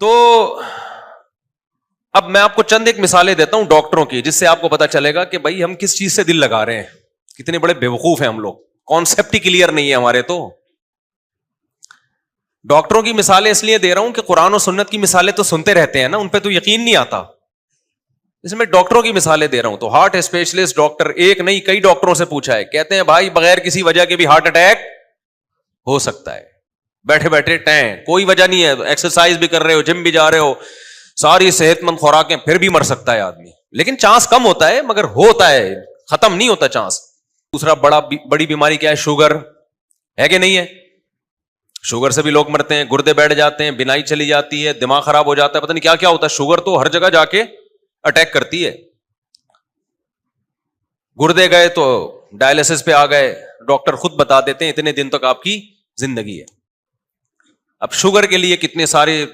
تو اب میں آپ کو چند ایک مثالیں دیتا ہوں ڈاکٹروں کی، جس سے آپ کو پتا چلے گا کہ بھائی ہم کس چیز سے دل لگا رہے ہیں، کتنے بڑے بیوقوف ہیں ہم لوگ، کانسیپٹ ہی کلیئر نہیں ہے ہمارے. تو ڈاکٹروں کی مثالیں اس لیے دے رہا ہوں کہ قرآن و سنت کی مثالیں تو سنتے رہتے ہیں نا، ان پہ تو یقین نہیں آتا، اس میں ڈاکٹروں کی مثالیں دے رہا ہوں. تو ہارٹ اسپیشلسٹ ڈاکٹر ایک نہیں کئی ڈاکٹروں سے پوچھا ہے، کہتے ہیں بھائی بغیر کسی وجہ کے بھی ہارٹ اٹیک ہو سکتا ہے، بیٹھے بیٹھے ٹیں کوئی وجہ نہیں ہے، ایکسرسائز بھی کر رہے ہو، جم بھی جا رہے ہو، ساری صحت مند خوراکیں، پھر بھی مر سکتا ہے آدمی. لیکن چانس کم ہوتا ہے مگر ہوتا ہے، ختم نہیں ہوتا چانس. دوسرا بڑی بیماری کیا ہے؟ شوگر ہے کہ نہیں ہے؟ شوگر سے بھی لوگ مرتے ہیں، گردے بیٹھ جاتے ہیں، بینائی چلی جاتی ہے، دماغ خراب ہو جاتا ہے، پتہ نہیں کیا کیا ہوتا ہے. شوگر تو ہر جگہ جا کے اٹیک کرتی ہے. گردے گئے تو ڈائلسس پہ آ گئے، ڈاکٹر خود بتا دیتے ہیں اتنے دن تک آپ کی زندگی ہے. اب شوگر کے لیے کتنے سارے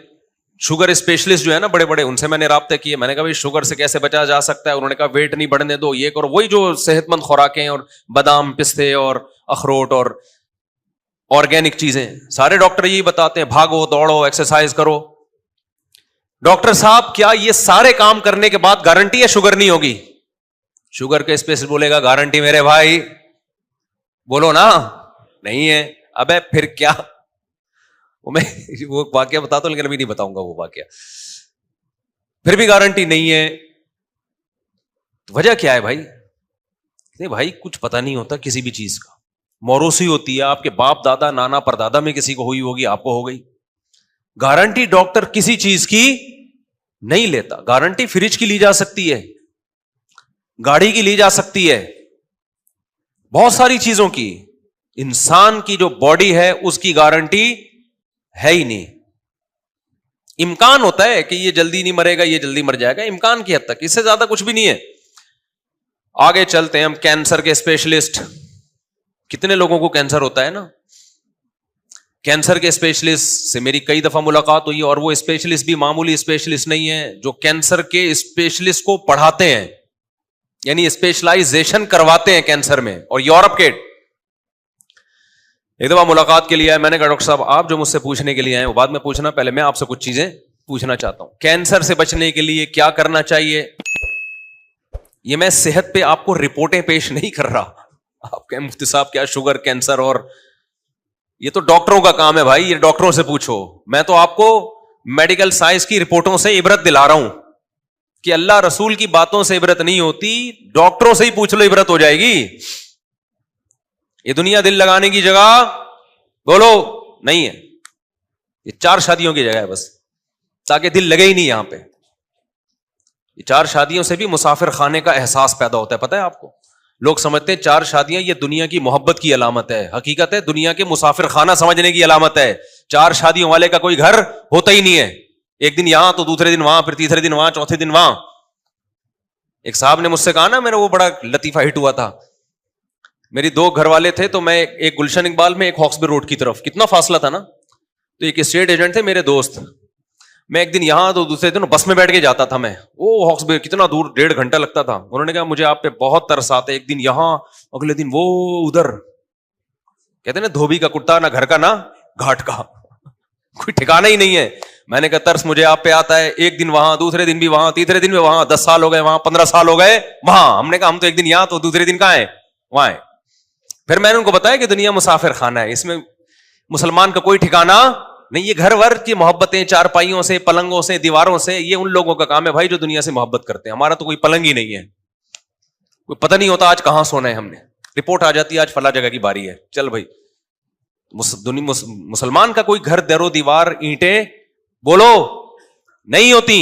شوگر اسپیشلسٹ جو ہے نا بڑے بڑے، ان سے میں نے رابطے کیے، میں نے کہا بھائی شوگر سے کیسے بچا جا سکتا ہے؟ انہوں نے کہا ویٹ نہیں بڑھنے دو، یہ کرو، وہی جو صحت مند خوراکیں اور بادام پستے اور اخروٹ اور آرگینک چیزیں، سارے ڈاکٹر یہی بتاتے ہیں، بھاگو دوڑو ایکسرسائز کرو. ڈاکٹر صاحب کیا یہ سارے کام کرنے کے بعد گارنٹی ہے شوگر نہیں ہوگی؟ شوگر کے اسپیشلسٹ بولے گا گارنٹی میرے بھائی، بولو نا نہیں ہے. ابے پھر کیا؟ میں وہ واقعہ بتاتا ہوں لیکن ابھی نہیں بتاؤں گا وہ واقعہ. پھر بھی گارنٹی نہیں ہے، وجہ کیا ہے بھائی؟ نہیں بھائی کچھ پتہ نہیں ہوتا کسی بھی چیز کا، موروثی ہوتی ہے، آپ کے باپ دادا نانا پردادا میں کسی کو ہوئی ہوگی، آپ کو ہو گئی. گارنٹی ڈاکٹر کسی چیز کی نہیں لیتا. گارنٹی فریج کی لی جا سکتی ہے، گاڑی کی لی جا سکتی ہے، بہت ساری چیزوں کی. انسان کی جو باڈی ہے اس کی گارنٹی ہے ہی نہیں. امکان ہوتا ہے کہ یہ جلدی نہیں مرے گا، یہ جلدی مر جائے گا، امکان کی حد تک، اس سے زیادہ کچھ بھی نہیں ہے. آگے چلتے ہیں ہم. کینسر کے اسپیشلسٹ، کتنے لوگوں کو کینسر ہوتا ہے نا. کینسر کے اسپیشلسٹ سے میری کئی دفعہ ملاقات ہوئی، اور وہ اسپیشلسٹ بھی معمولی اسپیشلسٹ نہیں ہے، جو کینسر کے اسپیشلسٹ کو پڑھاتے ہیں، یعنی اسپیشلائزیشن کرواتے ہیں کینسر میں. اور یورپ کے ایک دفعہ ملاقات کے لیے آئے، میں نے کہا ڈاکٹر صاحب آپ جو مجھ سے پوچھنے کے لیے آئے وہ بعد میں پوچھنا، پہلے میں آپ سے کچھ چیزیں پوچھنا چاہتا ہوں. کینسر سے بچنے کے لیے کیا کرنا چاہیے؟ یہ میں صحت پہ آپ کو رپورٹیں پیش نہیں کر رہا. آپ کہ مفتی صاحب کیا شوگر کینسر، اور یہ تو ڈاکٹروں کا کام ہے بھائی، یہ ڈاکٹروں سے پوچھو. میں تو آپ کو میڈیکل سائنس کی رپورٹوں سے عبرت دلا رہا ہوں کہ اللہ رسول کی باتوں سے عبرت نہیں ہوتی، ڈاکٹروں سے ہی پوچھ لو عبرت ہو جائے گی. یہ دنیا دل لگانے کی جگہ بولو نہیں ہے، یہ 4 شادیوں کی جگہ ہے بس، تاکہ دل لگے ہی نہیں یہاں پہ. یہ 4 شادیوں سے بھی مسافر خانے کا احساس پیدا ہوتا ہے. پتہ ہے آپ کو، لوگ سمجھتے ہیں 4 شادیاں یہ دنیا کی محبت کی علامت ہے، حقیقت ہے دنیا کے مسافر خانہ سمجھنے کی علامت ہے. 4 شادیوں والے کا کوئی گھر ہوتا ہی نہیں ہے، ایک دن یہاں تو دوسرے دن وہاں، پھر تیسرے دن وہاں، چوتھے دن وہاں. ایک صاحب نے مجھ سے کہا نا، میرا وہ بڑا لطیفہ ہٹ ہوا تھا. میری 2 گھر والے تھے، تو میں ایک گلشن اقبال میں، ایک ہاکسبی روڈ کی طرف، کتنا فاصلہ تھا نا. تو ایک اسٹیٹ ایجنٹ تھے میرے دوست، میں ایک دن یہاں تو دوسرے دن بس میں بیٹھ کے جاتا تھا. میں وہ ہاکسبی کتنا دور، 1.5 گھنٹہ لگتا تھا. انہوں نے کہا مجھے آپ پہ بہت ترس آتا ہے، ایک دن یہاں اگلے دن وہ ادھر. کہتے ہیں نا دھوبی کا کتا نہ گھر کا نہ گھاٹ کا، کوئی ٹھکانا ہی نہیں ہے. میں نے کہا ترس مجھے آپ پہ آتا ہے، ایک دن وہاں، دوسرے دن بھی وہاں، تیسرے دن بھی وہاں. 10 سال ہو گئے وہاں، 15 سال ہو گئے وہاں. ہم نے کہا ہم تو ایک دن یہاں تو دوسرے دن کہاں ہیں؟ وہاں ہیں. پھر میں نے ان کو بتایا کہ دنیا مسافر خانہ ہے، اس میں مسلمان کا کوئی ٹھکانہ نہیں. یہ گھر ور کی محبتیں، چارپائیوں سے، پلنگوں سے، دیواروں سے، یہ ان لوگوں کا کام ہے بھائی جو دنیا سے محبت کرتے ہیں. ہمارا تو کوئی پلنگ ہی نہیں ہے، کوئی پتہ نہیں ہوتا آج کہاں سونا ہے. ہم نے رپورٹ آ جاتی ہے آج فلاں جگہ کی باری ہے، چل بھائی. مسلمان کا کوئی گھر در و دیوار اینٹیں بولو نہیں ہوتی.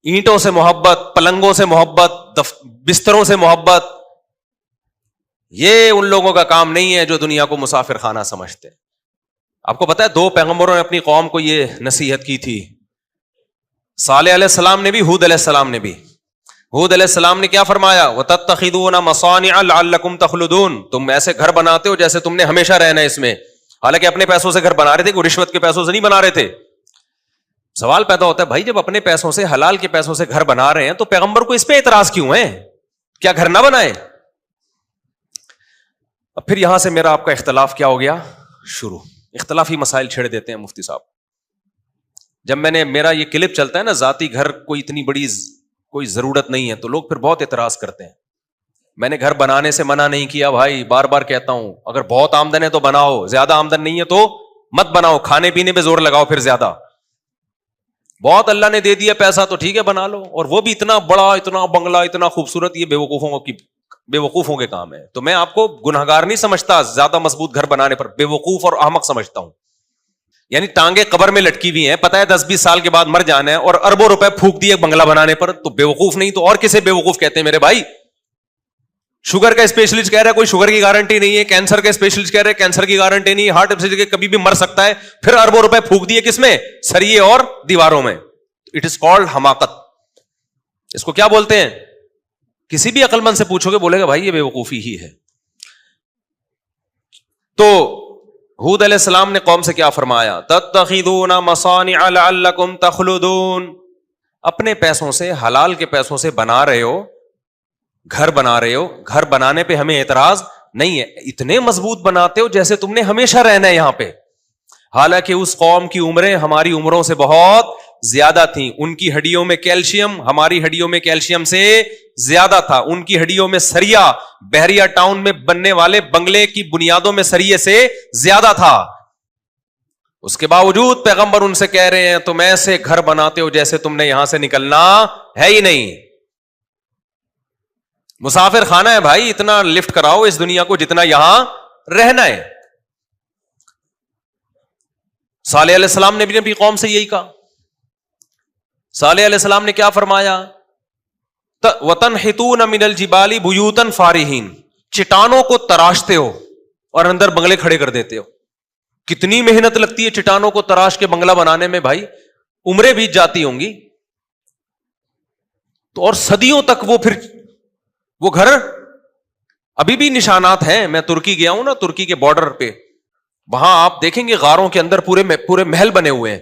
اینٹوں سے محبت، پلنگوں سے محبت، بستروں سے محبت، یہ ان لوگوں کا کام نہیں ہے جو دنیا کو مسافر خانہ سمجھتے. آپ کو پتا ہے 2 پیغمبروں نے اپنی قوم کو یہ نصیحت کی تھی. صالح علیہ السلام نے بھی، ہود علیہ السلام نے بھی. ہود علیہ السلام نے کیا فرمایا؟ وَتَتَّخِذُونَ مَصَانِعَ لَعَلَّكُمْ تَخْلُدُونَ، تم ایسے گھر بناتے ہو جیسے تم نے ہمیشہ رہنا ہے اس میں. حالانکہ اپنے پیسوں سے گھر بنا رہے تھے، کوئی رشوت کے پیسوں سے نہیں بنا رہے تھے. سوال پیدا ہوتا ہے بھائی جب اپنے پیسوں سے، حلال کے پیسوں سے گھر بنا رہے ہیں تو پیغمبر کو اس پہ اعتراض کیوں ہے؟ کیا گھر نہ بنائے؟ اب پھر یہاں سے میرا آپ کا اختلاف کیا ہو گیا شروع. اختلافی مسائل چھیڑ دیتے ہیں مفتی صاحب. جب میں نے میرا یہ کلپ چلتا ہے نا ذاتی گھر کوئی اتنی بڑی کوئی ضرورت نہیں ہے تو لوگ پھر بہت اعتراض کرتے ہیں. میں نے گھر بنانے سے منع نہیں کیا بھائی, بار بار کہتا ہوں اگر بہت آمدن ہے تو بناؤ, زیادہ آمدن نہیں ہے تو مت بناؤ. کھانے پینے پہ زور لگاؤ پھر زیادہ. بہت اللہ نے دے دیا پیسہ تو ٹھیک ہے بنا لو, اور وہ بھی اتنا بڑا, اتنا بنگلہ, اتنا خوبصورت, یہ بے وقوفوں کے کام ہے. تو میں آپ کو گنہگار نہیں سمجھتا زیادہ مضبوط گھر بنانے پر, بے وقوف اور احمق سمجھتا ہوں. یعنی ٹانگیں قبر میں لٹکی ہوئی ہیں, پتہ ہے 10-20 سال کے بعد مر جانا ہے, اور اربوں روپے پھونک دیے بنگلہ بنانے پر, تو بے وقوف نہیں تو اور کسے بے وقوف کہتے ہیں میرے بھائی. شوگر کا اسپیشلسٹ کہہ رہا ہے کوئی شوگر کی گارنٹی نہیں ہے, کینسر کا اسپیشلسٹ کہہ رہا ہے کینسر کی گارنٹی نہیں ہے, ہارٹ پیشنٹ کے کبھی بھی مر سکتا ہے, پھر اربوں روپے پھونک دیے کس میں, سریے اور دیواروں میں. اٹ از کالڈ حماقت. اس کو کیا بولتے ہیں؟ کسی بھی عقل مند سے پوچھو گے بولے گا بھائی یہ بے وقوفی ہی ہے. تو ہود علیہ السلام نے قوم سے کیا فرمایا؟ تتخذون مصانع لعلکم تخلدون. اپنے پیسوں سے, حلال کے پیسوں سے بنا رہے ہو, گھر بنا رہے ہو, گھر بنانے پہ ہمیں اعتراض نہیں ہے, اتنے مضبوط بناتے ہو جیسے تم نے ہمیشہ رہنا ہے یہاں پہ. حالانکہ اس قوم کی عمریں ہماری عمروں سے بہت زیادہ تھیں, ان کی ہڈیوں میں کیلشیم ہماری ہڈیوں میں کیلشیم سے زیادہ تھا, ان کی ہڈیوں میں سریا بحریہ ٹاؤن میں بننے والے بنگلے کی بنیادوں میں سریے سے زیادہ تھا. اس کے باوجود پیغمبر ان سے کہہ رہے ہیں تم ایسے گھر بناتے ہو جیسے تم نے یہاں سے نکلنا ہے ہی نہیں. مسافر خانہ ہے بھائی, اتنا لفٹ کراؤ اس دنیا کو جتنا یہاں رہنا ہے. صالح علیہ السلام نے بھی اپنی قوم سے یہی کہا. صالح علیہ السلام نے کیا فرمایا؟ وَتَنْحِتُونَ مِنَ الْجِبَالِ بُيُوتًا فَارِهِينَ. چٹانوں کو تراشتے ہو اور اندر بنگلے کھڑے کر دیتے ہو. کتنی محنت لگتی ہے چٹانوں کو تراش کے بنگلہ بنانے میں بھائی, عمریں بیت جاتی ہوں گی. تو اور صدیوں تک وہ گھر ابھی بھی نشانات ہیں. میں ترکی گیا ہوں نا, ترکی کے بارڈر پہ, وہاں آپ دیکھیں گے غاروں کے اندر پورے محل بنے ہوئے ہیں.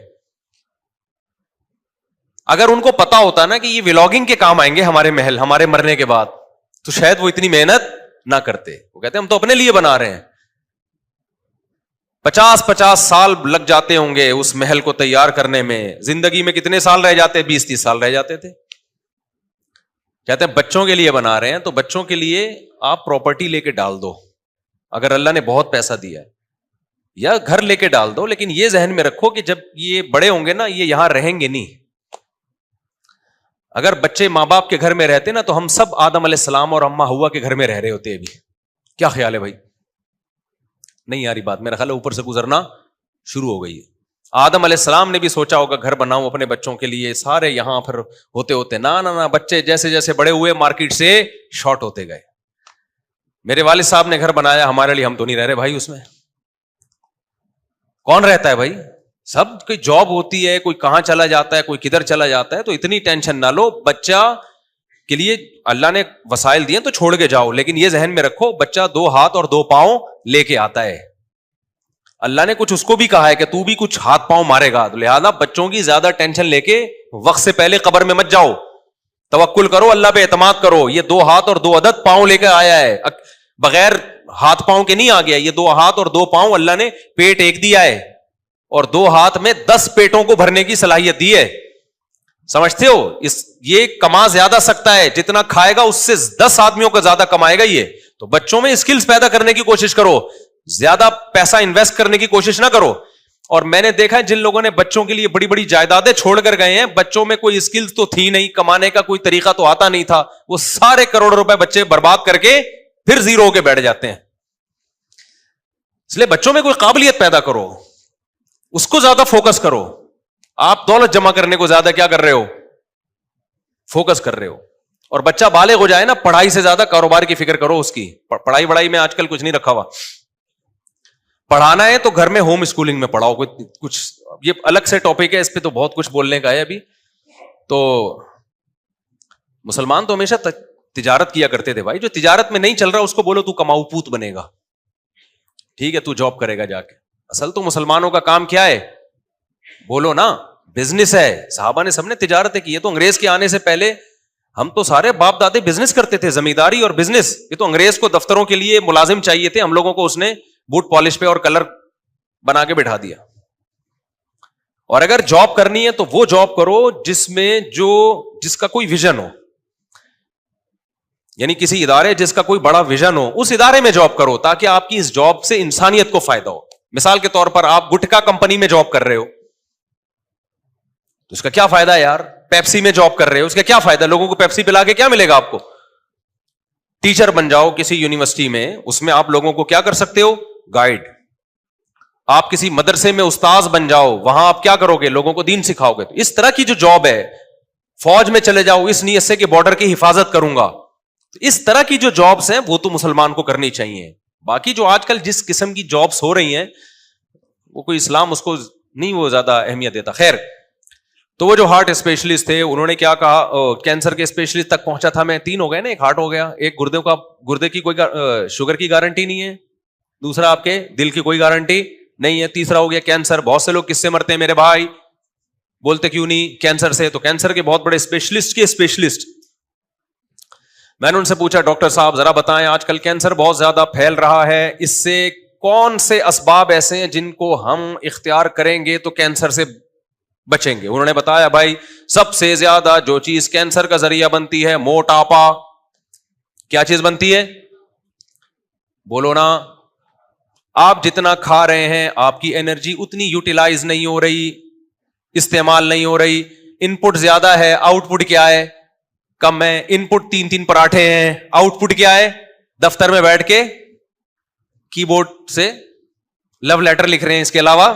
اگر ان کو پتا ہوتا نا کہ یہ ولاگنگ کے کام آئیں گے ہمارے محل ہمارے مرنے کے بعد, تو شاید وہ اتنی محنت نہ کرتے. وہ کہتے ہیں ہم تو اپنے لیے بنا رہے ہیں. 50 سال لگ جاتے ہوں گے اس محل کو تیار کرنے میں. زندگی میں کتنے سال رہ جاتے؟ 20-30 سال رہ جاتے تھے. کہتے ہیں بچوں کے لیے بنا رہے ہیں, تو بچوں کے لیے آپ پراپرٹی لے کے ڈال دو اگر اللہ نے بہت پیسہ دیا ہے, یا گھر لے کے ڈال دو, لیکن یہ ذہن میں رکھو کہ جب یہ بڑے ہوں گے نا یہ یہاں رہیں گے نہیں. اگر بچے ماں باپ کے گھر میں رہتے نا تو ہم سب آدم علیہ السلام اور اماں ہوا کے گھر میں رہ رہے ہوتے ابھی. کیا خیال ہے بھائی؟ نہیں یاری بات, میرا خیال ہے اوپر سے گزرنا شروع ہو گئی ہے. آدم علیہ السلام نے بھی سوچا ہوگا گھر بناؤں اپنے بچوں کے لیے, سارے یہاں پھر ہوتے نہ بچے جیسے جیسے بڑے ہوئے مارکیٹ سے شارٹ ہوتے گئے. میرے والد صاحب نے گھر بنایا ہمارے لیے, ہم تو نہیں رہ رہے بھائی اس میں. کون رہتا ہے بھائی؟ سب کوئی جاب ہوتی ہے, کوئی کہاں چلا جاتا ہے, کوئی کدھر چلا جاتا ہے. تو اتنی ٹینشن نہ لو, بچہ کے لیے اللہ نے وسائل دیے تو چھوڑ کے جاؤ, لیکن یہ ذہن میں رکھو بچہ 2 ہاتھ اور 2 پاؤں لے کے آتا ہے. اللہ نے کچھ اس کو بھی کہا ہے کہ تو بھی کچھ ہاتھ پاؤں مارے گا, لہذا بچوں کی زیادہ ٹینشن لے کے وقت سے پہلے قبر میں مت جاؤ. توکل کرو, اللہ پہ اعتماد کرو. یہ 2 ہاتھ اور 2 عدد پاؤں لے کے آیا ہے, بغیر ہاتھ پاؤں کے نہیں آ گیا. یہ 2 ہاتھ اور 2 پاؤں اللہ نے پیٹ ایک دیا ہے, اور 2 ہاتھ میں 10 پیٹوں کو بھرنے کی صلاحیت دی ہے. سمجھتے ہو؟ یہ کما زیادہ سکتا ہے, جتنا کھائے گا اس سے 10 آدمیوں کا زیادہ کمائے گا یہ. تو بچوں میں اسکلز پیدا کرنے کی کوشش کرو, زیادہ پیسہ انویسٹ کرنے کی کوشش نہ کرو. اور میں نے دیکھا ہے جن لوگوں نے بچوں کے لیے بڑی بڑی جائیدادیں چھوڑ کر گئے ہیں, بچوں میں کوئی اسکلز تو تھی نہیں, کمانے کا کوئی طریقہ تو آتا نہیں تھا, وہ سارے کروڑ روپے بچے برباد کر کے پھر زیرو ہو کے بیٹھ جاتے ہیں. اس لیے بچوں میں کوئی قابلیت پیدا کرو, اس کو زیادہ فوکس کرو. آپ دولت جمع کرنے کو زیادہ کیا کر رہے ہو؟ فوکس کر رہے ہو. اور بچہ بالغ ہو جائے نا, پڑھائی سے زیادہ کاروبار کی فکر کرو اس کی. پڑھائی میں آج کل کچھ نہیں رکھا ہوا. پڑھانا ہے تو گھر میں ہوم اسکولنگ میں پڑھاؤ. کچھ یہ الگ سے ٹاپک ہے, اس پہ تو بہت کچھ بولنے کا ہے ابھی. تو مسلمان تو ہمیشہ تجارت کیا کرتے تھے بھائی. جو تجارت میں نہیں چل رہا اس کو بولو تو کماؤ پوت بنے گا, ٹھیک ہے, تو جاب کرے گا جا کے. اصل تو مسلمانوں کا کام کیا ہے بولو نا, بزنس ہے. صحابہ نے سب نے تجارتیں کی. یہ تو انگریز کے آنے سے پہلے ہم تو سارے باپ دادے بزنس کرتے تھے, زمینداری اور بزنس. یہ تو انگریز کو دفتروں کے لیے ملازم چاہیے تھے, ہم لوگوں کو اس نے بوٹ پالش پہ اور کلر بنا کے بٹھا دیا. اور اگر جاب کرنی ہے تو وہ جاب کرو جس کا کوئی ویژن ہو, یعنی کسی ادارے جس کا کوئی بڑا ویژن ہو, اس ادارے میں جاب کرو تاکہ آپ کی اس جاب سے انسانیت کو فائدہ ہو. مثال کے طور پر آپ گٹکا کمپنی میں جاب کر رہے ہو تو اس کا کیا فائدہ ہے یار؟ پیپسی میں جاب کر رہے ہو, اس کا کیا فائدہ؟ لوگوں کو پیپسی پلا کے کیا ملے گا آپ کو؟ ٹیچر بن جاؤ کسی یونیورسٹی میں, اس میں آپ لوگوں کو کیا کر سکتے ہو؟ گائیڈ. آپ کسی مدرسے میں استاذ بن جاؤ, وہاں آپ کیا کرو گے؟ لوگوں کو دین سکھاؤ گے. تو اس طرح کی جو جاب ہے, فوج میں چلے جاؤ اس نیت سے کہ بارڈر کی حفاظت کروں گا, تو اس طرح کی جو جابس ہیں وہ تو مسلمان کو کرنی چاہیے. باقی جو آج کل جس قسم کی جابس ہو رہی ہیں وہ کوئی اسلام اس کو نہیں وہ زیادہ اہمیت دیتا. خیر, تو وہ جو ہارٹ اسپیشلسٹ تھے انہوں نے کیا کہا, کینسر کے اسپیشلسٹ تک پہنچا تھا میں. 3 ہو گئے نا, ایک ہارٹ ہو گیا, ایک گردے کی کوئی شوگر کی گارنٹی نہیں ہے, دوسرا آپ کے دل کی کوئی گارنٹی نہیں ہے, تیسرا ہو گیا کینسر. بہت سے لوگ کس سے مرتے ہیں میرے بھائی؟ بولتے کیوں نہیں؟ کینسر سے. تو کینسر کے بہت بڑے اسپیشلسٹ میں نے ان سے پوچھا, ڈاکٹر صاحب ذرا بتائیں آج کل کینسر بہت زیادہ پھیل رہا ہے, اس سے کون سے اسباب ایسے ہیں جن کو ہم اختیار کریں گے تو کینسر سے بچیں گے؟ انہوں نے بتایا, بھائی سب سے زیادہ جو چیز کینسر کا ذریعہ بنتی ہے موٹاپا. کیا چیز بنتی ہے؟ بولو نا. آپ جتنا کھا رہے ہیں آپ کی انرجی اتنی یوٹیلائز نہیں ہو رہی, استعمال نہیں ہو رہی. ان پٹ زیادہ ہے, آؤٹ پٹ کیا ہے؟ کم ہے. ان پٹ 3 پراٹھے ہیں, آؤٹ پٹ کیا ہے؟ دفتر میں بیٹھ کے کی بورڈ سے لو لیٹر لکھ رہے ہیں, اس کے علاوہ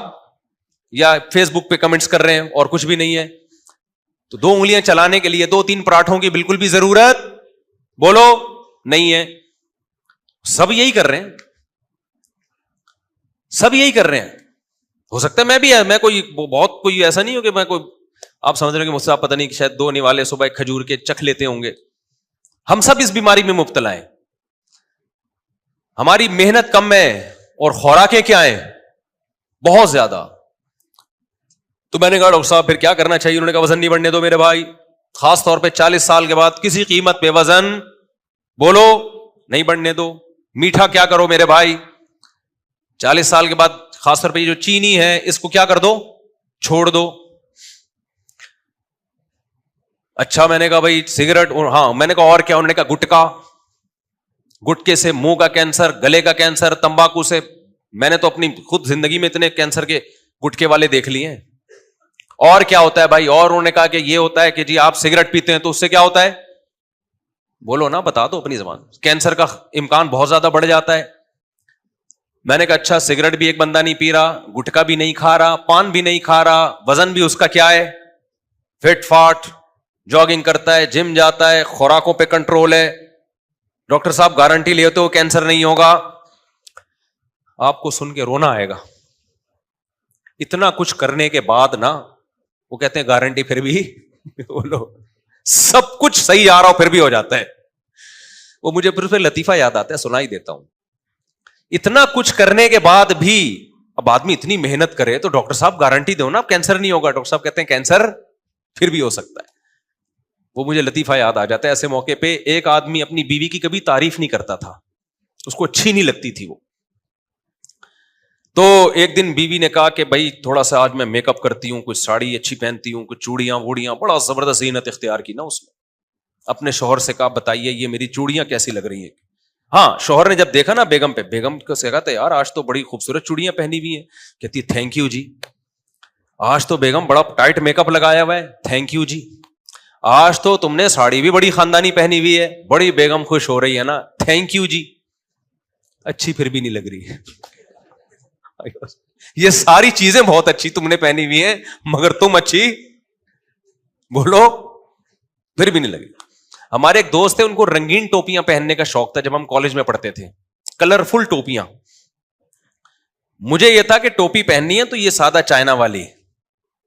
یا فیس بک پہ کمنٹس کر رہے ہیں, اور کچھ بھی نہیں ہے. تو 2 انگلیاں چلانے کے لیے 2-3 پراٹھوں کی بالکل بھی ضرورت بولو نہیں ہے. سب یہی کر رہے ہیں, سب یہی کر رہے ہیں. ہو سکتا ہے میں بھی, میں کوئی بہت کوئی ایسا نہیں ہو کہ میں کوئی, آپ سمجھ رہے ہیں کہ مجھ سے آپ پتہ نہیں کہ شاید 2 نوالے صبح ایک کھجور کے چکھ لیتے ہوں گے. ہم سب اس بیماری میں مبتلا ہیں. ہماری محنت کم ہے اور خوراکیں کیا ہیں؟ بہت زیادہ. تو میں نے کہا ڈاکٹر صاحب پھر کیا کرنا چاہیے؟ انہوں نے کہا وزن نہیں بڑھنے دو میرے بھائی, خاص طور پہ 40 سال کے بعد کسی قیمت پہ وزن بولو نہیں بڑھنے دو. میٹھا کیا کرو میرے بھائی؟ 40 سال کے بعد خاص طور پہ یہ جو چینی ہے اس کو کیا کر دو؟ چھوڑ دو. اچھا, میں نے کہا بھائی سگریٹ, ہاں میں نے کہا اور کیا؟ انہوں نے کہا گٹکا, گٹکے سے منہ کا کینسر, گلے کا کینسر, تمباکو سے. میں نے تو اپنی خود زندگی میں اتنے کینسر کے گٹکے والے دیکھ لیے ہیں. اور کیا ہوتا ہے بھائی؟ اور انہوں نے کہا کہ یہ ہوتا ہے کہ جی آپ سگریٹ پیتے ہیں تو اس سے کیا ہوتا ہے؟ بولو نا, بتا دو اپنی زبان. کینسر کا امکان بہت زیادہ بڑھ جاتا ہے. میں نے کہا اچھا, سگریٹ بھی ایک بندہ نہیں پی رہا, گٹکا بھی نہیں کھا رہا, پان بھی نہیں کھا رہا, وزن بھی اس کا کیا ہے؟ فٹ فاٹ, جاگنگ کرتا ہے, جم جاتا ہے, خوراکوں پہ کنٹرول ہے. ڈاکٹر صاحب گارنٹی لیتے ہو کینسر نہیں ہوگا؟ آپ کو سن کے رونا آئے گا. اتنا کچھ کرنے کے بعد نا وہ کہتے ہیں گارنٹی پھر بھی بولو سب کچھ صحیح آ رہا ہو پھر بھی ہو جاتا ہے. وہ مجھے پھر لطیفہ یاد آتا ہے, سنا ہی دیتا ہوں. اتنا کچھ کرنے کے بعد بھی اب آدمی اتنی محنت کرے تو ڈاکٹر صاحب گارنٹی دو نا کینسر نہیں ہوگا. ڈاکٹر صاحب کہتے ہیں کینسر پھر بھی ہو سکتا ہے. وہ مجھے لطیفہ یاد آ جاتا ہے. ایسے موقع پہ ایک آدمی اپنی بیوی کی کبھی تعریف نہیں کرتا تھا, اس کو اچھی نہیں لگتی تھی وہ. تو ایک دن بیوی نے کہا کہ بھائی تھوڑا سا آج میں میک اپ کرتی ہوں, کچھ ساڑی اچھی پہنتی ہوں, کچھ چوڑیاں ووڑیاں, بڑا زبردست زینت اختیار کی نا اس میں. اپنے شوہر سے کہا بتائیے یہ میری چوڑیاں کیسی لگ رہی ہیں. ہاں, شوہر نے جب دیکھا نا بیگم پہ, بیگم کو سے کہا تھا یار آج تو بڑی خوبصورت چوڑیاں پہنی ہوئی ہیں. کہتی تھینک یو جی. آج تو بیگم بڑا ٹائٹ میک اپ لگایا ہوا ہے. تھینک یو جی. آج تو تم نے ساڑی بھی بڑی خاندانی پہنی ہوئی ہے, بڑی بیگم خوش ہو رہی ہے نا. تھینک یو جی. اچھی پھر بھی نہیں لگ رہی. یہ ساری چیزیں بہت اچھی تم نے پہنی ہوئی ہیں مگر تم اچھی بولو پھر بھی نہیں لگی. ہمارے ایک دوست تھے, ان کو رنگین ٹوپیاں پہننے کا شوق تھا جب ہم کالج میں پڑھتے تھے, کلرفل ٹوپیاں. مجھے یہ تھا کہ ٹوپی پہننی ہے تو یہ سادہ چائنا والی.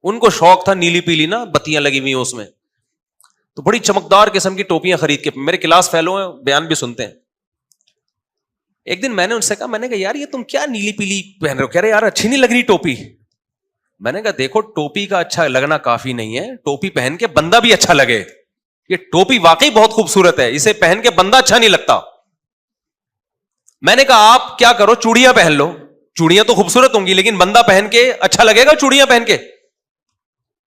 ان کو شوق تھا نیلی پیلی نا بتیاں لگی ہوئی ہیں اس میں, تو بڑی چمکدار قسم کی ٹوپیاں خرید کے. میرے کلاس فیلو ہیں, بیان بھی سنتے ہیں. ایک دن میں نے ان سے کہا, میں نے کہا یار یہ تم کیا نیلی پیلی پہن رہے ہو؟ کہہ رہے یار اچھی نہیں لگ رہی ٹوپی. میں نے کہا دیکھو ٹوپی کا اچھا لگنا کافی نہیں ہے, ٹوپی پہن کے بندہ بھی اچھا لگے. یہ ٹوپی واقعی بہت خوبصورت ہے, اسے پہن کے بندہ اچھا نہیں لگتا. میں نے کہا آپ کیا کرو, چوڑیاں پہن لو. چوڑیاں تو خوبصورت ہوں گی لیکن بندہ پہن کے اچھا لگے گا چوڑیاں پہن کے؟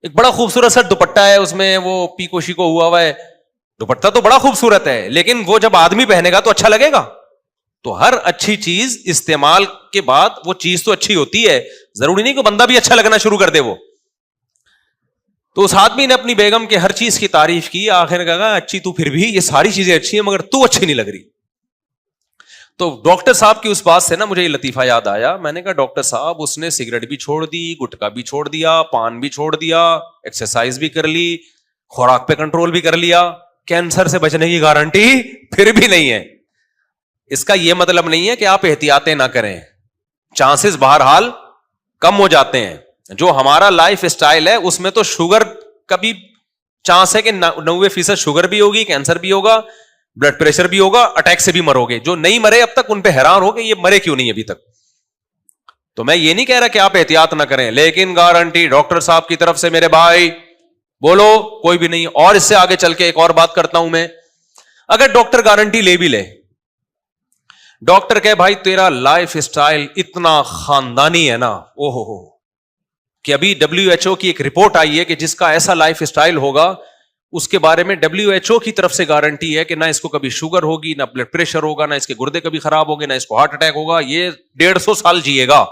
ایک بڑا خوبصورت سا دوپٹہ ہے, اس میں وہ پیکو شیکو ہوا ہے, دوپٹہ تو بڑا خوبصورت ہے, لیکن وہ جب آدمی پہنے گا تو اچھا لگے گا. تو ہر اچھی چیز استعمال کے بعد وہ چیز تو اچھی ہوتی ہے, ضروری نہیں کہ بندہ بھی اچھا لگنا شروع کر دے وہ. تو اس آدمی نے اپنی بیگم کے ہر چیز کی تعریف کی, آخر کہا اچھی تو پھر بھی, یہ ساری چیزیں اچھی ہیں مگر تو اچھی نہیں لگ رہی. تو ڈاکٹر صاحب کی اس بات سے نا مجھے یہ لطیفہ یاد آیا. میں نے کہا ڈاکٹر صاحب اس نے سگریٹ بھی چھوڑ دی, گٹکا بھی چھوڑ دیا, پان بھی چھوڑ دیا, ایکسرسائز بھی کر لی, خوراک پہ کنٹرول بھی کر لیا, کینسر سے بچنے کی گارنٹی پھر بھی نہیں ہے. اس کا یہ مطلب نہیں ہے کہ آپ احتیاطیں نہ کریں, چانسز بہرحال کم ہو جاتے ہیں. جو ہمارا لائف اسٹائل ہے اس میں تو شوگر کا بھی چانس ہے کہ 90% شوگر بھی ہوگی, کینسر بھی ہوگا, بلڈ پریشر بھی ہوگا, اٹیک سے بھی مرو گے. جو نہیں مرے اب تک ان پہ حیران ہو کہ یہ مرے کیوں نہیں ابھی تک. تو میں یہ نہیں کہہ رہا کہ آپ احتیاط نہ کریں, لیکن گارنٹی ڈاکٹر صاحب کی طرف سے میرے بھائی بولو کوئی بھی نہیں. اور اس سے آگے چل کے ایک اور بات کرتا ہوں میں, اگر ڈاکٹر گارنٹی لے بھی لے, ڈاکٹر کہ بھائی تیرا لائف اسٹائل اتنا خاندانی ہے نا, او ہو کہ ابھی WHO کی ایک رپورٹ آئی ہے کہ جس کا ایسا لائف اسٹائل ہوگا اس کے بارے میں WHO کی طرف سے گارنٹی ہے کہ نہ اس کو کبھی شوگر ہوگی, نہ بلڈ پریشر ہوگا, نہ اس کے گردے کبھی خراب ہوگے, نہ اس کو ہارٹ اٹیک ہوگا, یہ 150 سال جیے گا.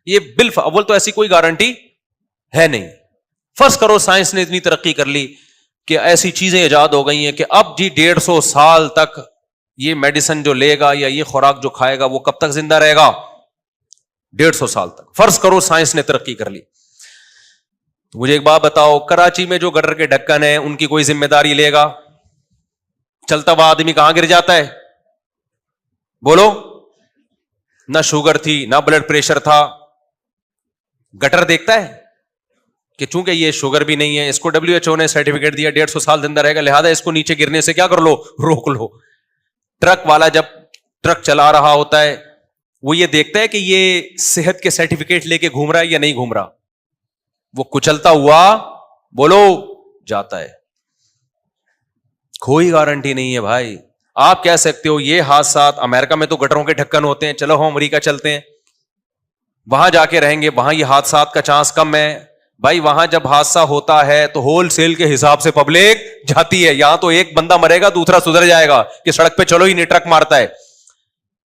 یہ اول تو ایسی کوئی گارنٹی ہے نہیں. فرض کرو سائنس نے اتنی ترقی کر لی کہ ایسی چیزیں ایجاد ہو گئی ہیں کہ اب جی 150 سال تک یہ میڈیسن جو لے گا یا یہ خوراک جو کھائے گا وہ کب تک زندہ رہے گا, 150 سال تک. فرض کرو سائنس نے ترقی کر لی. تو مجھے ایک بات بتاؤ, کراچی میں جو گٹر کے ڈھکن ہیں ان کی کوئی ذمہ داری لے گا؟ چلتا ہوا آدمی کہاں گر جاتا ہے؟ بولو. نہ شوگر تھی, نہ بلڈ پریشر تھا, گٹر دیکھتا ہے کہ چونکہ یہ شوگر بھی نہیں ہے, اس کو WHO نے سرٹیفکیٹ دیا 150 سال زندہ رہے گا, لہذا اس کو نیچے گرنے سے کیا کر لو, روک لو. ٹرک والا جب ٹرک چلا رہا ہوتا ہے وہ یہ دیکھتا ہے کہ یہ صحت کے سرٹیفکیٹ لے کے گھوم رہا ہے یا نہیں گھوم رہا, وہ کچلتا ہوا بولو جاتا ہے. کوئی گارنٹی نہیں ہے بھائی. آپ کہہ سکتے ہو یہ حادثات, امریکہ میں تو گٹروں کے ڈھکن ہوتے ہیں, چلو ہم امریکہ چلتے ہیں, وہاں جا کے رہیں گے, وہاں یہ حادثات کا چانس کم ہے. بھائی وہاں جب حادثہ ہوتا ہے تو ہول سیل کے حساب سے پبلک جاتی ہے. یہاں تو ایک بندہ مرے گا دوسرا سدھر جائے گا کہ سڑک پہ چلو ہی نہیں, ٹرک مارتا ہے.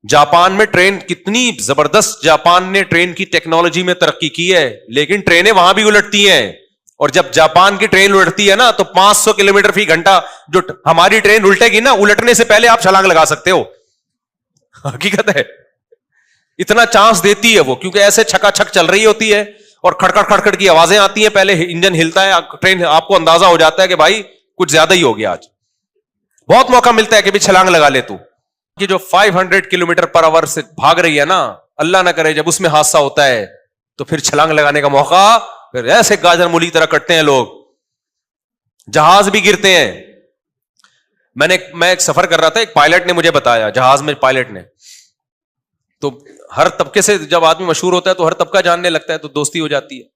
جاپان میں ٹرین کتنی زبردست, جاپان نے ٹرین کی ٹیکنالوجی میں ترقی کی ہے, لیکن ٹرینیں وہاں بھی الٹتی ہیں. اور جب جاپان کی ٹرین الٹتی ہے نا تو 500 کلومیٹر فی گھنٹہ جو ہماری ٹرین الٹے گی نا, الٹنے سے پہلے آپ چھلانگ لگا سکتے ہو. حقیقت ہے, اتنا چانس دیتی ہے وہ, کیونکہ ایسے چھکا چھک چل رہی ہوتی ہے اور کھڑکڑ کھڑکڑ کی آوازیں آتی ہیں, پہلے انجن ہلتا ہے, ٹرین آپ کو اندازہ ہو جاتا ہے کہ بھائی کچھ زیادہ ہی ہو گیا آج. بہت موقع ملتا ہے کہ بھی چھلانگ لگا لے تو. کہ جو 500 کلومیٹر پر آور سے بھاگ رہی ہے نا, اللہ نہ کرے جب اس میں حادثہ ہوتا ہے تو پھر چھلانگ لگانے کا موقع پھر ایسے گاجر مولی کی طرح کٹتے ہیں لوگ, جہاز بھی گرتے ہیں. میں ایک سفر کر رہا تھا, ایک پائلٹ نے مجھے بتایا, جہاز میں پائلٹ نے, تو ہر طبقے سے جب آدمی مشہور ہوتا ہے تو ہر طبقہ جاننے لگتا ہے تو دوستی ہو جاتی ہے.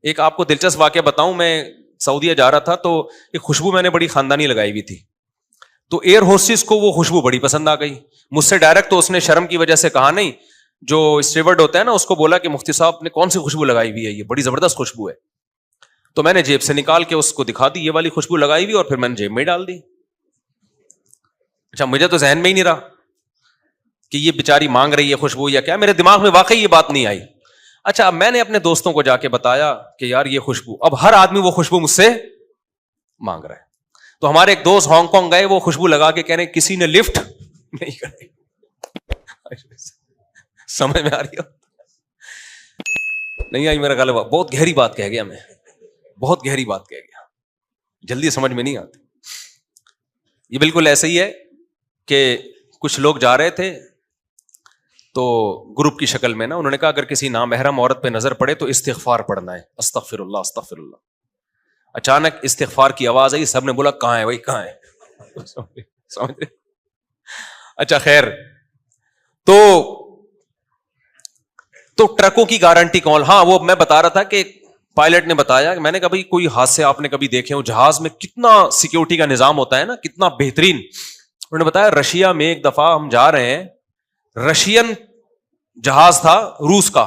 ایک آپ کو دلچسپ واقعہ بتاؤں, میں سعودیہ جا رہا تھا تو ایک خوشبو میں نے بڑی خاندانی لگائی ہوئی تھی, تو ایئر ہوسٹس کو وہ خوشبو بڑی پسند آ گئی. مجھ سے ڈائریکٹ تو اس نے شرم کی وجہ سے کہا نہیں, جو اسٹیورڈ ہوتا ہے نا اس کو بولا کہ مفتی صاحب نے کون سی خوشبو لگائی ہوئی ہے, یہ بڑی زبردست خوشبو ہے. تو میں نے جیب سے نکال کے اس کو دکھا دی یہ والی خوشبو لگائی ہوئی, اور پھر میں نے جیب میں ڈال دی. اچھا مجھے تو ذہن میں ہی نہیں رہا کہ یہ بیچاری مانگ رہی ہے خوشبو یا کیا, میرے دماغ میں واقعی یہ بات نہیں آئی. اچھا اب میں نے اپنے دوستوں کو جا کے بتایا کہ یار یہ خوشبو, اب ہر آدمی وہ خوشبو مجھ سے مانگ رہا ہے. تو ہمارے ایک دوست ہانگ کانگ گئے, وہ خوشبو لگا کے کہہ رہے کسی نے لفٹ نہیں کرائی. سمجھ میں آ رہی ہو نہیں آئی؟ میرا خیال ہے بہت گہری بات کہہ گیا, میں بہت گہری بات کہہ گیا, جلدی سمجھ میں نہیں آتی. یہ بالکل ایسے ہی ہے کہ کچھ لوگ جا رہے تھے تو گروپ کی شکل میں نا, انہوں نے کہا اگر کسی نامحرم عورت پہ نظر پڑے تو استغفار پڑھنا ہے, استغفر اللہ استغفر اللہ. اچانک استغفار کی آواز آئی, سب نے بولا کہاں ہے بھائی کہاں ہے, سمجھ. اچھا خیر, تو ٹرکوں کی گارنٹی کون؟ ہاں وہ میں بتا رہا تھا کہ پائلٹ نے بتایا, میں نے کہا بھائی کوئی حادثے آپ نے کبھی دیکھے ہو, جہاز میں کتنا سیکیورٹی کا نظام ہوتا ہے نا, کتنا بہترین. انہوں نے بتایا رشیا میں ایک دفعہ ہم جا رہے ہیں, رشین جہاز تھا روس کا.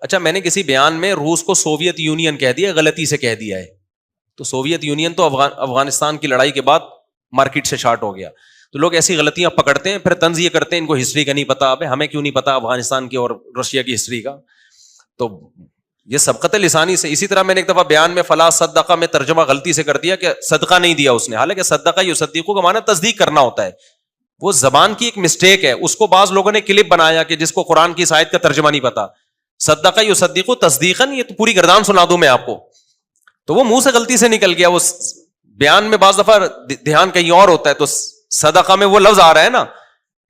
اچھا میں نے کسی بیان میں روس کو سوویت یونین کہہ دیا, غلطی سے کہہ دیا ہے, تو سوویت یونین تو افغانستان کی لڑائی کے بعد مارکیٹ سے شارٹ ہو گیا. تو لوگ ایسی غلطیاں پکڑتے ہیں, پھر طنز یہ کرتے ہیں ان کو ہسٹری کا نہیں پتا. اب ہمیں کیوں نہیں پتا افغانستان کی اور رشیا کی ہسٹری کا؟ تو یہ سبقت لسانی سے. اسی طرح میں نے ایک دفعہ بیان میں فلا صدقہ میں ترجمہ غلطی سے کر دیا کہ صدقہ نہیں دیا اس نے, حالانکہ صدقہ یصدقو کا معنی تصدیق کرنا ہوتا ہے. وہ زبان کی ایک مسٹیک ہے, اس کو بعض لوگوں نے کلپ بنایا کہ جس کو قرآن کی اس آیت کا ترجمہ نہیں پتا. صدقہ یصدقو تصدیقاً, یہ تو پوری گردان سنا دوں میں آپ کو. تو وہ منہ سے غلطی سے نکل گیا. وہ بیان میں بعض دفعہ دھیان کہیں اور ہوتا ہے, تو صدقہ میں وہ لفظ آ رہا ہے نا,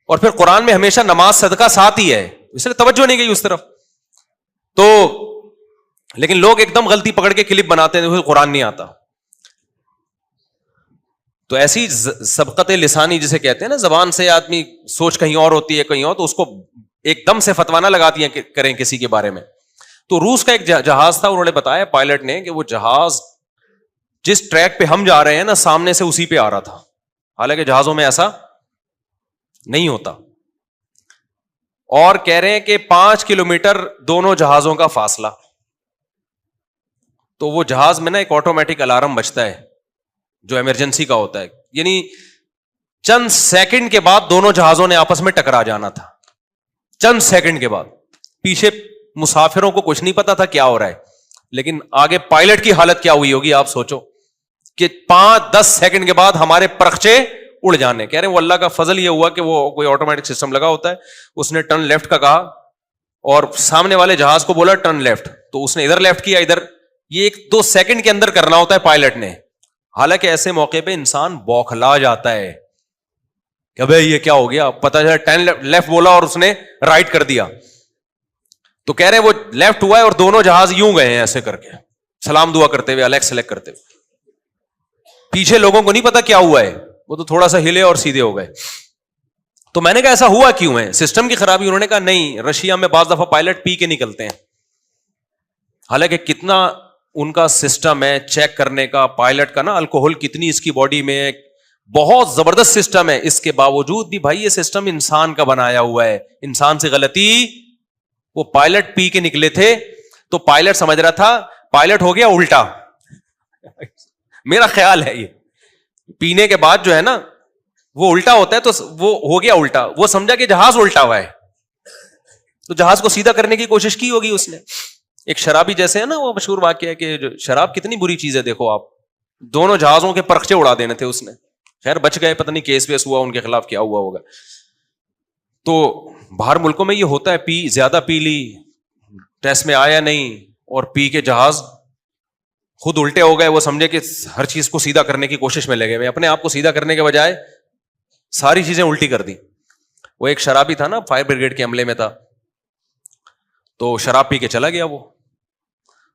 اور پھر قرآن میں ہمیشہ نماز صدقہ ساتھ ہی ہے, اس لیے توجہ نہیں گئی اس طرف. تو لیکن لوگ ایک دم غلطی پکڑ کے کلپ بناتے ہیں, قرآن نہیں آتا. تو ایسی سبقت لسانی جسے کہتے ہیں نا, زبان سے آدمی سوچ کہیں اور ہوتی ہے کہیں اور, تو اس کو ایک دم سے فتوا نہ لگا دیا کریں کسی کے بارے میں. تو روس کا ایک جہاز تھا, انہوں نے بتایا پائلٹ نے کہ وہ جہاز جس ٹریک پہ ہم جا رہے ہیں نا سامنے سے اسی پہ آ رہا تھا, حالانکہ جہازوں میں ایسا نہیں ہوتا. اور کہہ رہے ہیں کہ 5 کلومیٹر دونوں جہازوں کا فاصلہ. تو وہ جہاز میں نا ایک آٹومیٹک الارم بجتا ہے جو ایمرجنسی کا ہوتا ہے, یعنی چند سیکنڈ کے بعد دونوں جہازوں نے آپس میں ٹکرا جانا تھا. چند سیکنڈ کے بعد. پیچھے مسافروں کو کچھ نہیں پتا تھا کیا ہو رہا ہے, لیکن آگے پائلٹ کی حالت کیا ہوئی ہوگی آپ سوچو کہ 5-10 سیکنڈ کے بعد ہمارے پرخچے اڑ جانے. کہہ رہے ہیں وہ اللہ کا فضل یہ ہوا کہ وہ کوئی آٹومیٹک سسٹم لگا ہوتا ہے, اس نے ٹرن لیفٹ کا کہا اور سامنے والے جہاز کو بولا ٹرن لیفٹ, تو اس نے ادھر لیفٹ کیا ادھر. یہ 1-2 سیکنڈ کے اندر کرنا ہوتا ہے پائلٹ نے. حالانکہ ایسے موقع پہ انسان بوکھلا جاتا ہے کہ بھائی یہ کیا ہو گیا, پتا چلا ٹرن لیفٹ بولا اور اس نے رائٹ کر دیا. تو کہہ رہے ہیں وہ لیفٹ ہوا ہے اور دونوں جہاز یوں گئے ہیں ایسے کر کے, سلام دعا کرتے ہوئے, الیکس سلیکٹ کرتے ہوئے. پیچھے لوگوں کو نہیں پتا کیا ہوا ہے, وہ تو تھوڑا سا ہلے اور سیدھے ہو گئے. تو میں نے کہا ایسا ہوا کیوں ہے, سسٹم کی خرابی. انہوں نے کہا نہیں, رشیا میں بعض دفعہ پائلٹ پی کے نکلتے ہیں. حالانکہ کتنا ان کا سسٹم ہے چیک کرنے کا, پائلٹ کا نا الکوہول کتنی اس کی باڈی میں, بہت زبردست سسٹم ہے. اس کے باوجود بھی بھائی یہ سسٹم انسان کا بنایا ہوا ہے, انسان سے غلطی. وہ پائلٹ پی کے نکلے تھے تو پائلٹ سمجھ رہا تھا پائلٹ ہو گیا الٹا. میرا خیال ہے یہ پینے کے بعد جو ہے نا وہ الٹا ہوتا ہے, تو وہ ہو گیا الٹا. وہ سمجھا کہ جہاز الٹا ہوا ہے, تو جہاز کو سیدھا کرنے کی کوشش کی ہوگی اس نے. ایک شرابی جیسے ہے نا, وہ مشہور واقعہ ہے کہ شراب کتنی بری چیز ہے. دیکھو آپ, دونوں جہازوں کے پرخچے اڑا دینے تھے اس نے, خیر بچ گئے, پتہ نہیں کیس ویس ہوا ان کے خلاف کیا ہوا ہوگا. تو باہر ملکوں میں یہ ہوتا ہے, زیادہ پی لی, ٹیسٹ میں آیا نہیں, اور پی کے جہاز خود الٹے ہو گئے. وہ سمجھے کہ ہر چیز کو سیدھا کرنے کی کوشش میں لگے ہوئے, اپنے آپ کو سیدھا کرنے کے بجائے ساری چیزیں الٹی کر دی. وہ ایک شرابی تھا نا, فائر بریگیڈ کے عملے میں تھا, تو شراب پی کے چلا گیا. وہ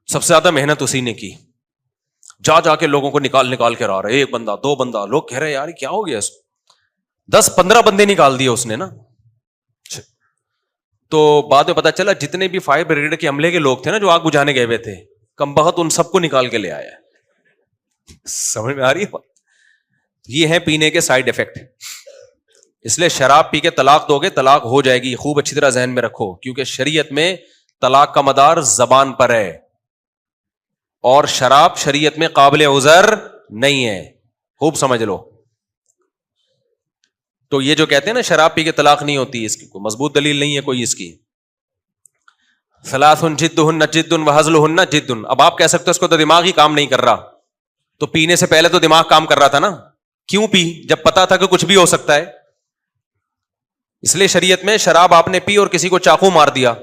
سب سے زیادہ محنت اسی نے کی, جا کے لوگوں کو نکال کے رہا رہے, 1 بندہ 2 بندہ. لوگ کہہ رہے یار کیا ہو گیا اس کو, 10-15 بندے نکال دیے اس نے نا. تو بعد میں پتا چلا جتنے بھی فائر بریگیڈ کے عملے کے لوگ تھے نا جو آگ بجھانے گئے ہوئے تھے, کم بخت ان سب کو نکال کے لے آیا. سمجھ میں آ رہی ہے؟ یہ ہے پینے کے سائیڈ ایفیکٹ. اس لیے شراب پی کے طلاق دو گے طلاق ہو جائے گی, خوب اچھی طرح ذہن میں رکھو, کیونکہ شریعت میں طلاق کا مدار زبان پر ہے, اور شراب شریعت میں قابل عذر نہیں ہے, خوب سمجھ لو. تو یہ جو کہتے ہیں نا شراب پی کے طلاق نہیں ہوتی, اس کی کوئی مضبوط دلیل نہیں ہے کوئی اس کی. ثلاث جدہن جد وہزلہن جد. اب آپ کہہ سکتے ہو اس کو تو دماغ ہی کام نہیں کر رہا, تو پینے سے پہلے تو دماغ کام کر رہا تھا نا, کیوں پی جب پتا تھا کہ کچھ بھی ہو سکتا ہے. اس لیے شریعت میں شراب آپ نے پی اور کسی کو چاقو مار دیا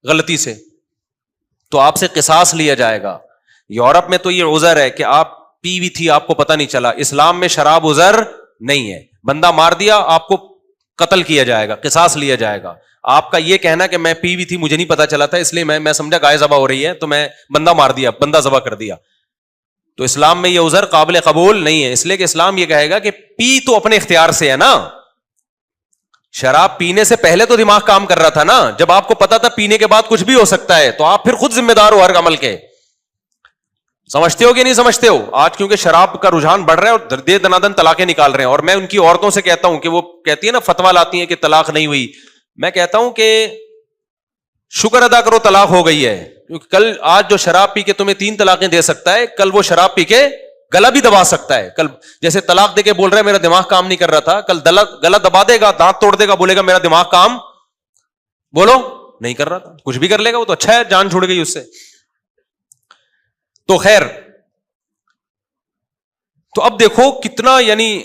غلطی سے, تو آپ سے قصاص لیا جائے گا. یورپ میں تو یہ عذر ہے کہ آپ پی بھی تھی آپ کو پتہ نہیں چلا. اسلام میں شراب عذر نہیں ہے, بندہ مار دیا آپ کو قتل کیا جائے گا, قصاص لیا جائے گا. آپ کا یہ کہنا کہ میں پی بھی تھی مجھے نہیں پتا چلا تھا اس لیے میں سمجھا گائے ذبح ہو رہی ہے تو میں بندہ مار دیا, بندہ ذبح کر دیا, تو اسلام میں یہ عذر قابل قبول نہیں ہے. اس لیے کہ اسلام یہ کہے گا کہ پی تو اپنے اختیار سے ہے نا, شراب پینے سے پہلے تو دماغ کام کر رہا تھا نا, جب آپ کو پتا تھا پینے کے بعد کچھ بھی ہو سکتا ہے تو آپ پھر خود ذمہ دار ہو ہر عمل کے. سمجھتے ہو کہ نہیں سمجھتے ہو؟ آج کیونکہ شراب کا رجحان بڑھ رہا ہے اور دے دنادن طلاقیں نکال رہے ہیں, اور میں ان کی عورتوں سے کہتا ہوں کہ وہ کہتی ہے نا فتوا لاتی ہیں کہ طلاق نہیں ہوئی, میں کہتا ہوں کہ شکر ادا کرو طلاق ہو گئی ہے, کیونکہ کل آج جو شراب پی کے تمہیں 3 طلاقیں دے سکتا ہے, کل وہ شراب پی کے گلا بھی دبا سکتا ہے. کل جیسے طلاق دے کے بول رہا ہے میرا دماغ کام نہیں کر رہا تھا, کل گلا دبا دے گا, دانت توڑ دے گا, بولے گا میرا دماغ کام بولو نہیں کر رہا تھا. کچھ بھی کر لے گا, وہ تو اچھا ہے, جان چھوڑ گئی اس سے. تو خیر, تو اب دیکھو کتنا, یعنی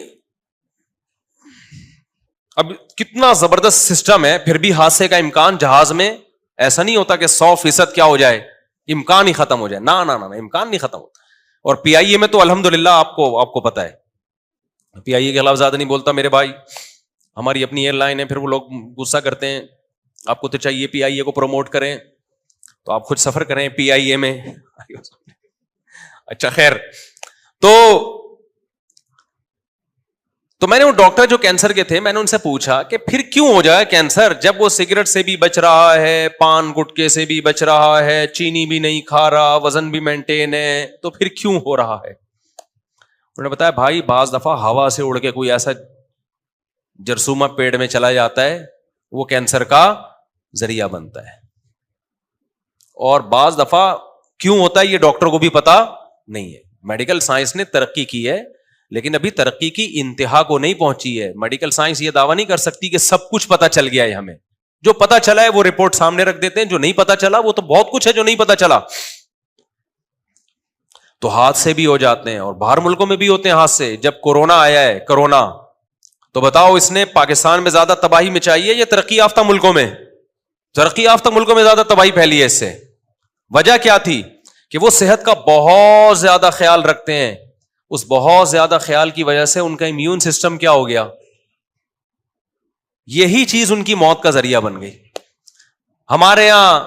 اب کتنا زبردست سسٹم ہے. پھر بھی حادثے کا امکان جہاز میں ایسا نہیں ہوتا کہ 100% کیا ہو جائے, امکان ہی ختم ہو جائے. نہ امکان نہیں ختم ہوتا. اور پی آئی اے میں تو الحمدللہ آپ کو پتا ہے, پی آئی اے کے خلاف زیادہ نہیں بولتا میرے بھائی, ہماری اپنی ایئر لائن ہے. پھر وہ لوگ غصہ کرتے ہیں, آپ کو تو چاہیے پی آئی اے کو پروموٹ کریں, تو آپ خود سفر کریں پی آئی اے میں. اچھا خیر, تو میں نے وہ ڈاکٹر جو کینسر کے تھے, میں نے ان سے پوچھا کہ پھر کیوں ہو جائے کینسر, جب وہ سگریٹ سے بھی بچ رہا ہے, پان گٹکے سے بھی بچ رہا ہے, چینی بھی نہیں کھا رہا, وزن بھی مینٹین ہے, تو پھر کیوں ہو رہا ہے. انہوں نے بتایا بھائی بعض دفعہ ہوا سے اڑ کے کوئی ایسا جرثومہ پیٹ میں چلا جاتا ہے, وہ کینسر کا ذریعہ بنتا ہے. اور بعض دفعہ کیوں ہوتا ہے یہ ڈاکٹر کو بھی پتا نہیں ہے. میڈیکل سائنس نے ترقی کی ہے, لیکن ابھی ترقی کی انتہا کو نہیں پہنچی ہے. میڈیکل سائنس یہ دعویٰ نہیں کر سکتی کہ سب کچھ پتا چل گیا ہے ہمیں. جو پتا چلا ہے وہ رپورٹ سامنے رکھ دیتے ہیں, جو نہیں پتا چلا وہ تو بہت کچھ ہے جو نہیں پتا چلا. تو حادثے بھی ہو جاتے ہیں, اور باہر ملکوں میں بھی ہوتے ہیں حادثے. جب کورونا آیا ہے, کورونا, تو بتاؤ اس نے پاکستان میں زیادہ تباہی مچائی ہے یا ترقی یافتہ ملکوں میں؟ ترقی یافتہ ملکوں میں زیادہ تباہی پھیلی ہے اس سے. وجہ کیا تھی؟ کہ وہ صحت کا بہت زیادہ خیال رکھتے ہیں. اس بہت زیادہ خیال کی وجہ سے ان کا امیون سسٹم کیا ہو گیا, یہی چیز ان کی موت کا ذریعہ بن گئی. ہمارے یہاں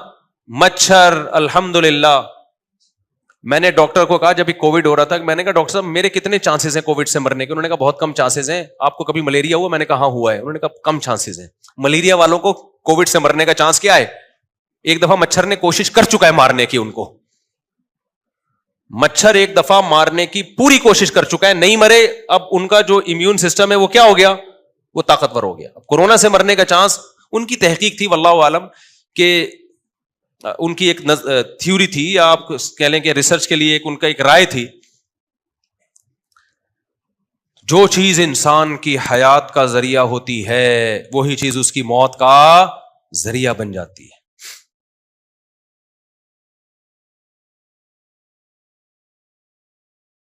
مچھر, الحمدللہ, میں نے ڈاکٹر کو کہا جب کووڈ ہو رہا تھا, میں نے کہا ڈاکٹر صاحب میرے کتنے چانسز ہیں کووڈ سے مرنے کے؟ انہوں نے کہا بہت کم چانسز ہیں. آپ کو کبھی ملیریا ہوا؟ میں نے کہا ہاں ہوا ہے. انہوں نے کہا کم چانسز ہیں. ملیریا والوں کو کووڈ سے مرنے کا چانس کیا ہے؟ ایک دفعہ مچھر نے کوشش کر چکا ہے مارنے کی ان کو. مچھر ایک دفعہ مارنے کی پوری کوشش کر چکا ہے, نہیں مرے. اب ان کا جو امیون سسٹم ہے وہ کیا ہو گیا, وہ طاقتور ہو گیا. اب کورونا سے مرنے کا چانس, ان کی تحقیق تھی واللہ عالم, کہ ان کی ایک تھیوری تھی, یا آپ کہہ لیں کہ ریسرچ کے لیے ان کا ایک رائے تھی, جو چیز انسان کی حیات کا ذریعہ ہوتی ہے وہی چیز اس کی موت کا ذریعہ بن جاتی ہے.